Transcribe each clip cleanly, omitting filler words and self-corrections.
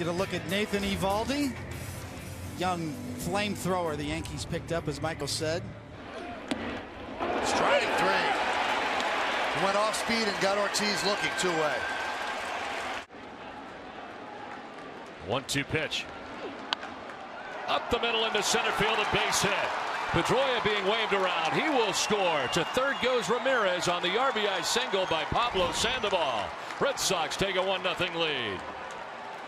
Get a look at Nathan Eovaldi, young flamethrower the Yankees picked up, as Michael said. Strike three. He went off speed and got Ortiz looking two-way. 1-2 pitch. Up the middle into center field, a base hit. Pedroia being waved around. He will score. To third goes Ramirez on the RBI single by Pablo Sandoval. Red Sox take a 1-0 lead.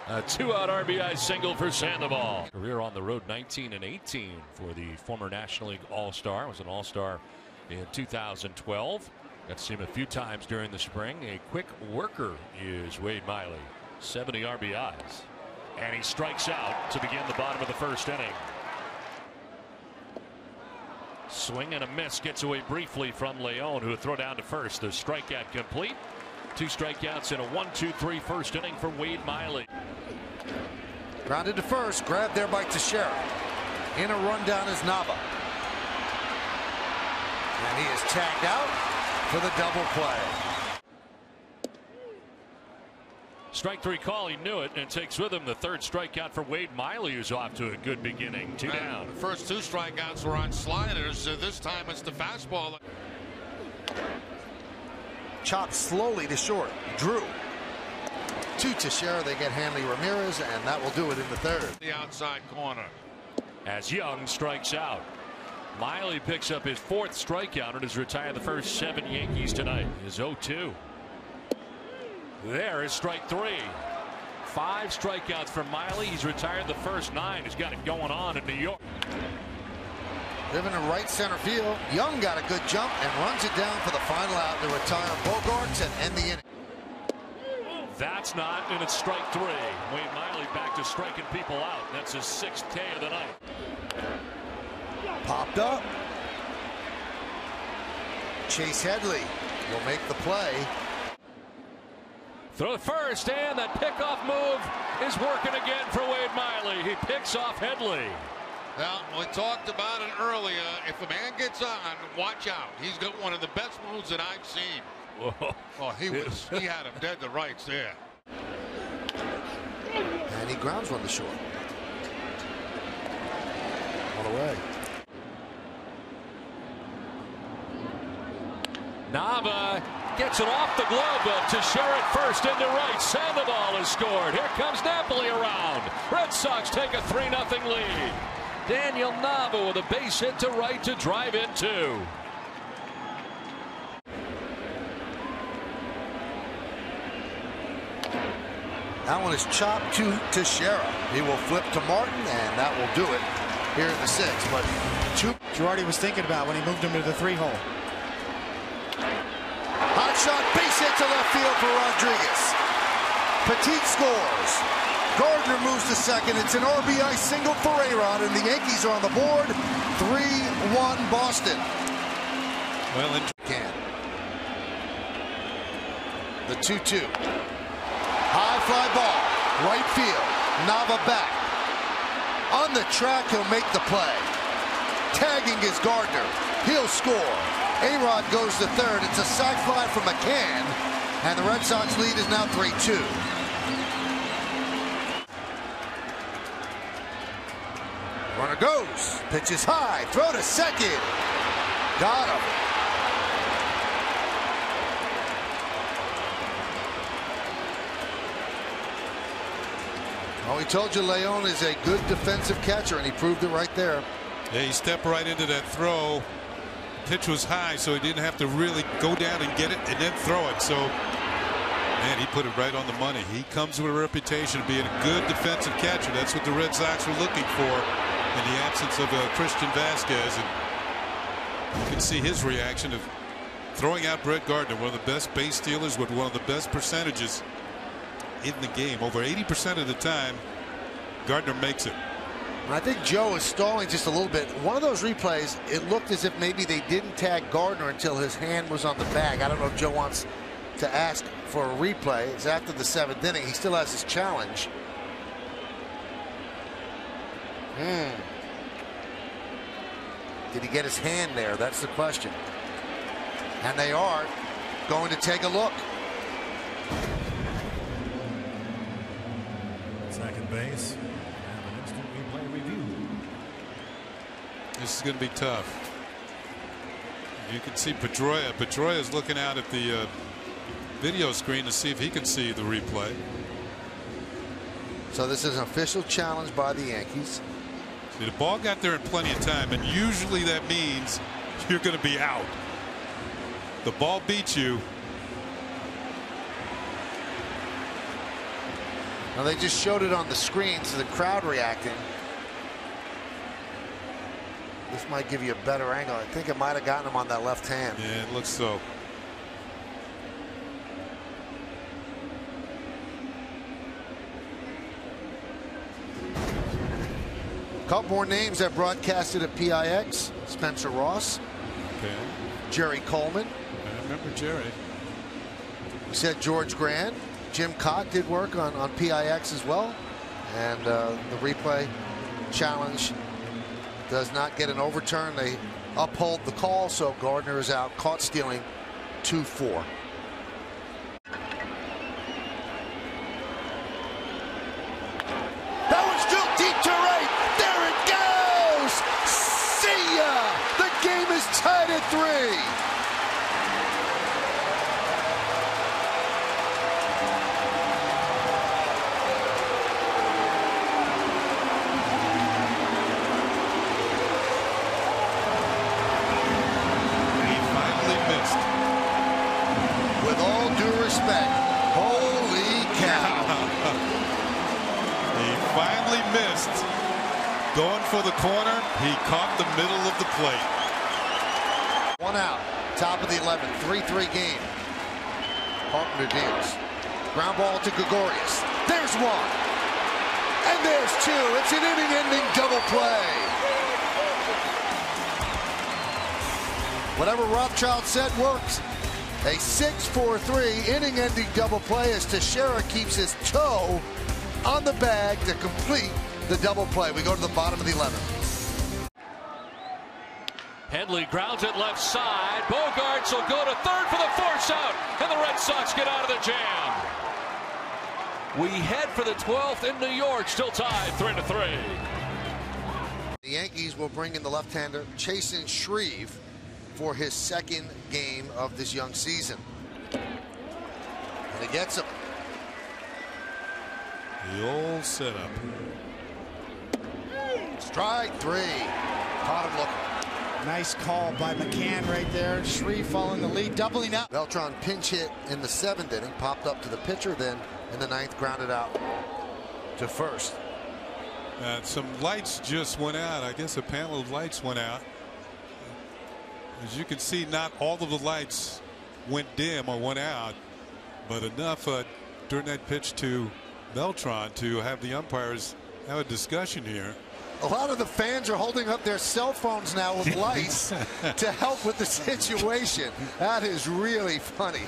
A 2-out RBI single for Sandoval. Career on the road 19 and 18 for the former National League All-Star. Was an All-Star in 2012. Got to see him a few times during the spring. A quick worker is Wade Miley. 70 RBIs. And he strikes out to begin the bottom of the first inning. Swing and a miss, gets away briefly from Leon, who would throw down to first. The strikeout complete. 2 strikeouts in a 1-2-3 first inning for Wade Miley. Grounded to first, grabbed there by Teixeira. In a rundown is Nava. And he is tagged out for the double play. Strike 3 call, he knew it, and takes with him the third strikeout for Wade Miley, who's off to a good beginning. 2 down. The first 2 strikeouts were on sliders. This time it's the fastball. Chopped slowly to short. Drew. To Teixeira, they get Hanley Ramirez, and that will do it in the third. The outside corner. As Young strikes out. Miley picks up his 4th strikeout and has retired the first 7 Yankees tonight. His 0-2. There is strike 3. 5 strikeouts for Miley. He's retired the first 9. He's got it going on in New York. Driven to right center field. Young got a good jump and runs it down for the final out to retire Bogarts and end the inning. That's not, and it's strike 3. Wade Miley back to striking people out. That's his 6th K of the night. Popped up. Chase Headley will make the play. Throw first, and that pickoff move is working again for Wade Miley. He picks off Headley. Well, we talked about it earlier. If a man gets on, watch out. He's got one of the best moves that I've seen. Whoa. Oh, he had him dead to rights there. And he grounds one to short. All away. Nava gets it off the glove of Teixeira at first into right. Sandoval has scored. Here comes Napoli around. Red Sox take a 3-0 lead. Daniel Nava with a base hit to right to drive in 2. That one is chopped to Teixeira. He will flip to Martin, and that will do it here in the 6th. But Girardi was thinking about when he moved him to the 3-hole. Hot shot, base hit to left field for Rodriguez. Petit scores. Gardner moves to second. It's an RBI single for A-Rod, and the Yankees are on the board. 3-1 Boston. Well, Can. The 2-2. High fly ball. Right field. Nava back. On the track, he'll make the play. Tagging is Gardner. He'll score. A-Rod goes to third. It's a sac fly from McCann, and the Red Sox lead is now 3-2. Runner goes. Pitches high. Throw to second. Got him. Oh, we told you Leon is a good defensive catcher, and he proved it right there. yeah, he stepped right into that throw. Pitch was high, so he didn't have to really go down and get it and then throw it. So, man, he put it right on the money. He comes with a reputation of being a good defensive catcher. That's what the Red Sox were looking for in the absence of Christian Vasquez. And you can see his reaction of throwing out Brett Gardner, one of the best base stealers with one of the best percentages in the game. Over 80% of the time, Gardner makes it. I think Joe is stalling just a little bit. One of those replays, it looked as if maybe they didn't tag Gardner until his hand was on the bag. I don't know if Joe wants to ask for a replay. It's after the 7th inning. He still has his challenge. Did he get his hand there? That's the question. And they are going to take a look. second base. And an instant replay review. This is going to be tough. You can see Pedroia. Pedroia is looking out at the video screen to see if he can see the replay. So this is an official challenge by the Yankees. See, the ball got there in plenty of time, and usually that means you're going to be out. The ball beats you. Now they just showed it on the screen, so the crowd reacting. This might give you a better angle. I think it might have gotten him on that left hand. Yeah, it looks so. A couple more names that broadcasted at PIX. Spencer Ross. Okay. Jerry Coleman. I remember Jerry. We said George Grant. Jim Cott did work on PIX as well. And the replay challenge does not get an overturn. They uphold the call, so Gardner is out. Caught stealing 2-4. That one's drilled deep to right. There it goes. See ya. The game is tied at 3. Holy cow. He finally missed. Going for the corner. He caught the middle of the plate. 1 out. Top of the 11th. 3-3 game. Carpenter deals. Ground ball to Gregorius. There's one. And there's two. It's an inning-ending double play. Whatever Rothschild said works. A 6-4-3 inning-ending double play as Teixeira keeps his toe on the bag to complete the double play. We go to the bottom of the 11th. Headley grounds it left side. Bogarts will go to third for the force out, and the Red Sox get out of the jam. We head for the 12th in New York, still tied 3-3. The Yankees will bring in the left-hander Chasen Shreve for his second game of this young season. And he gets him. The old setup. Strike 3. Caught him looking. Nice call by McCann right there. Shreve following the lead, doubling up. Beltran pinch hit in the 7th inning, popped up to the pitcher, then in the 9th grounded out to first. Some lights just went out. I guess a panel of lights went out. As you can see, not all of the lights went dim or went out, but enough during that pitch to Beltran to have the umpires have a discussion here. A lot of the fans are holding up their cell phones now with lights to help with the situation. That is really funny.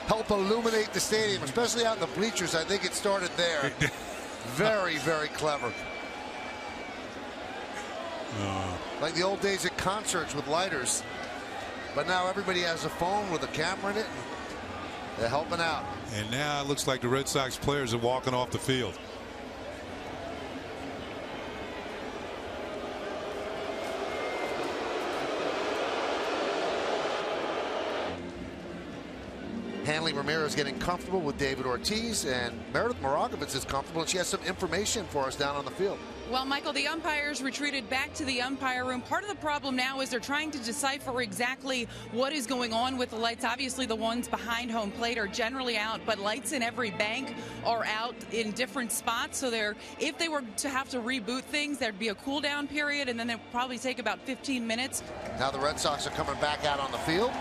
Help illuminate the stadium, especially out in the bleachers. I think it started there. Very, very clever. Like the old days at concerts with lighters. But now everybody has a phone with a camera in it. And they're helping out. And now it looks like the Red Sox players are walking off the field. Hanley Ramirez getting comfortable with David Ortiz, and Meredith Maragovitz is comfortable, and she has some information for us down on the field. Well, Michael, the umpires retreated back to the umpire room. Part of the problem now is they're trying to decipher exactly what is going on with the lights. Obviously, the ones behind home plate are generally out, but lights in every bank are out in different spots. So if they were to have to reboot things, there'd be a cool down period, and then it'd probably take about 15 minutes. Now the Red Sox are coming back out on the field.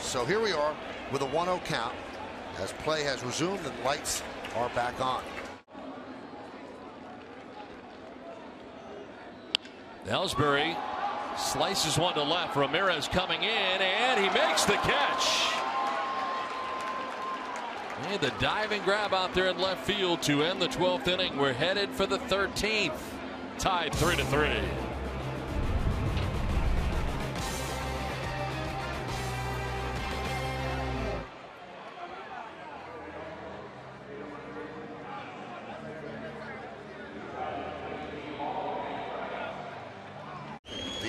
So here we are with a 1-0 count as play has resumed and lights are back on. Ellsbury slices one to left. Ramirez coming in, and he makes the catch. And the diving grab out there in left field to end the 12th inning. We're headed for the 13th. Tied 3-3.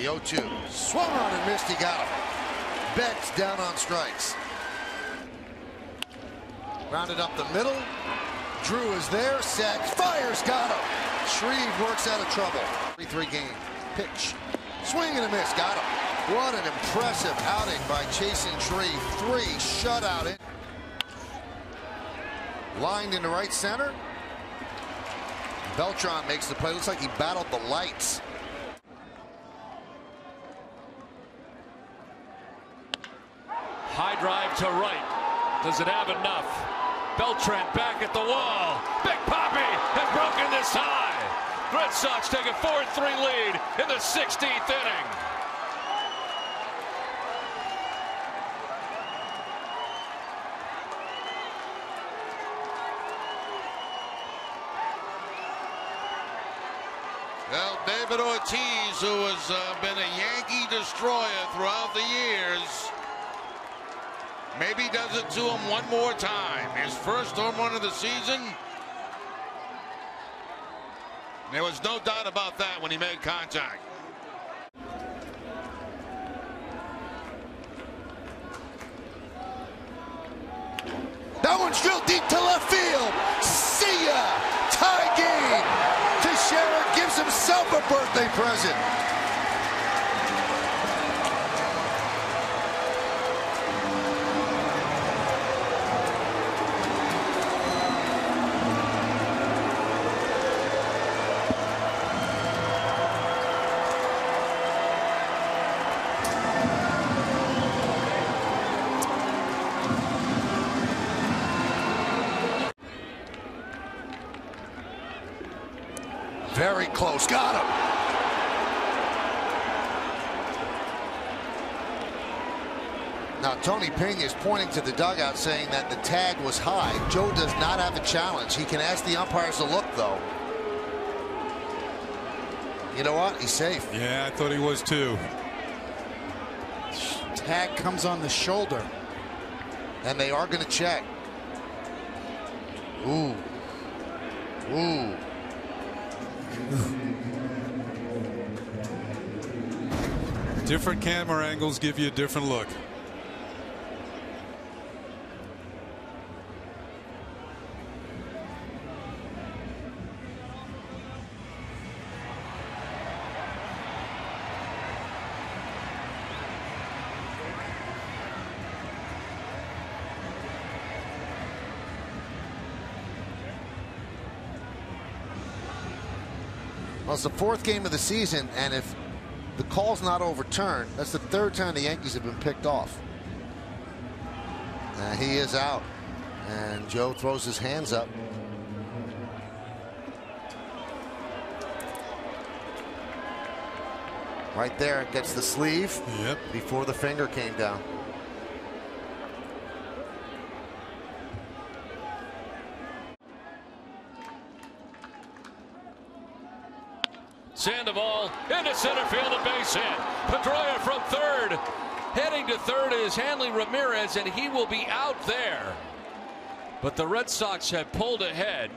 The 0-2. Swung on and missed. He got him. Betts down on strikes. Rounded up the middle. Drew is there. Sacks. Fires. Got him. Shreve works out of trouble. 3-3 game. Pitch. Swing and a miss. Got him. What an impressive outing by Chasen Shreve. 3 shutout in. Lined into right center. Beltran makes the play. Looks like he battled the lights. High drive to right. Does it have enough? Beltran back at the wall. Big Papi has broken this tie. Red Sox take a 4-3 lead in the 16th inning. Well, David Ortiz, who has been a Yankee destroyer throughout the years, maybe does it to him one more time. His first home run of the season. There was no doubt about that when he made contact. That one's drilled deep to left field. See ya! Tie game. Teixeira gives himself a birthday present. Very close. Got him. Now, Tony Pena is pointing to the dugout saying that the tag was high. Joe does not have a challenge. He can ask the umpires to look, though. You know what? He's safe. Yeah, I thought he was too. Tag comes on the shoulder. And they are going to check. Ooh. Ooh. Different camera angles give you a different look. Well, it's the 4th game of the season, and if the call's not overturned, that's the 3rd time the Yankees have been picked off. He is out, and Joe throws his hands up. Right there, it gets the sleeve. Yep. Before the finger came down. Sandoval into center field, a base hit. Pedroia from third. Heading to third is Hanley Ramirez, and he will be out there. But the Red Sox have pulled ahead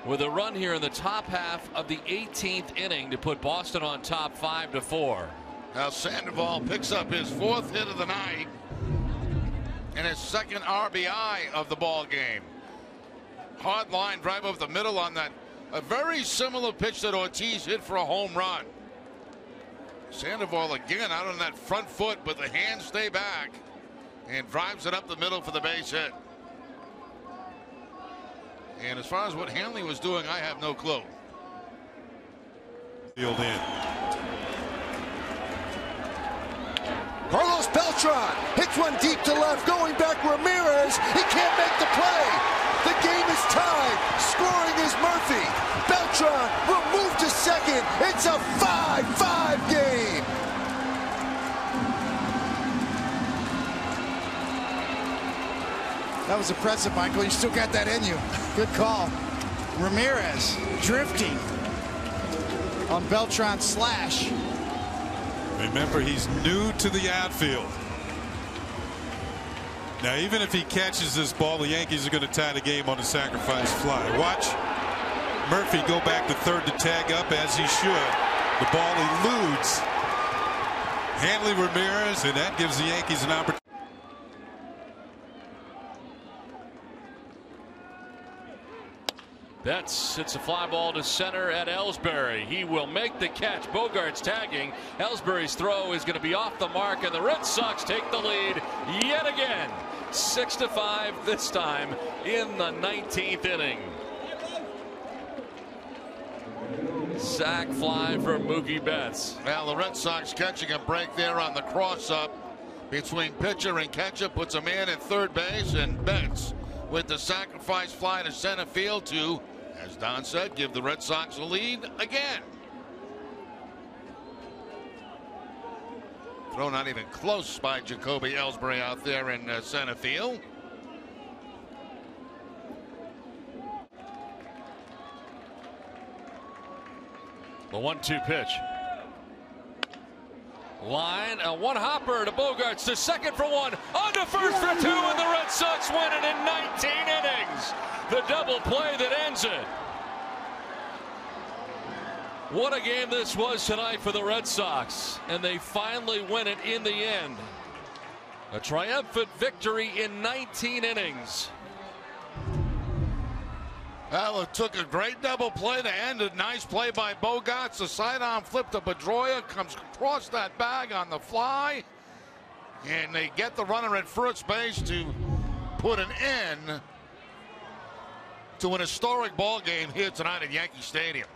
with a run here in the top half of the 18th inning to put Boston on top 5-4. Now Sandoval picks up his 4th hit of the night and his 2nd RBI of the ball game. Hard line drive over the middle on that. A very similar pitch that Ortiz hit for a home run. Sandoval again out on that front foot, but the hands stay back and drives it up the middle for the base hit. And as far as what Hanley was doing, I have no clue. Field in. Carlos Beltran hits one deep to left, going back Ramirez. He can't make the play. The game is tied. Scoring is Murphy. Beltran will move to second. It's a 5-5 game. That was impressive, Michael. You still got that in you. Good call. Ramirez drifting on Beltran's slash. Remember, he's new to the outfield. Now, even if he catches this ball, the Yankees are going to tie the game on a sacrifice fly. Watch Murphy go back to third to tag up, as he should. The ball eludes Hanley Ramirez, and that gives the Yankees an opportunity. Betts hits a fly ball to center at Ellsbury. He will make the catch. Bogart's tagging. Ellsbury's throw is going to be off the mark, and the Red Sox take the lead yet again. 6-5 this time in the 19th inning. Sac fly from Mookie Betts. Well, the Red Sox catching a break there on the cross-up between pitcher and catcher, puts a man at third base, and Betts with the sacrifice fly to center field to, as Don said, give the Red Sox a lead again. Throw not even close by Jacoby Ellsbury out there in center field. The 1-2 pitch. Line, a one hopper to Bogarts to second for one, on to first for two, and the Red Sox win it in 19 innings. The double play that ends it. What a game this was tonight for the Red Sox, and they finally win it in the end. A triumphant victory in 19 innings. Well, it took a great double play to end it. Nice play by Bogarts. The sidearm flip to Pedroia, comes across that bag on the fly, and they get the runner at first base to put an end to an historic ball game here tonight at Yankee Stadium.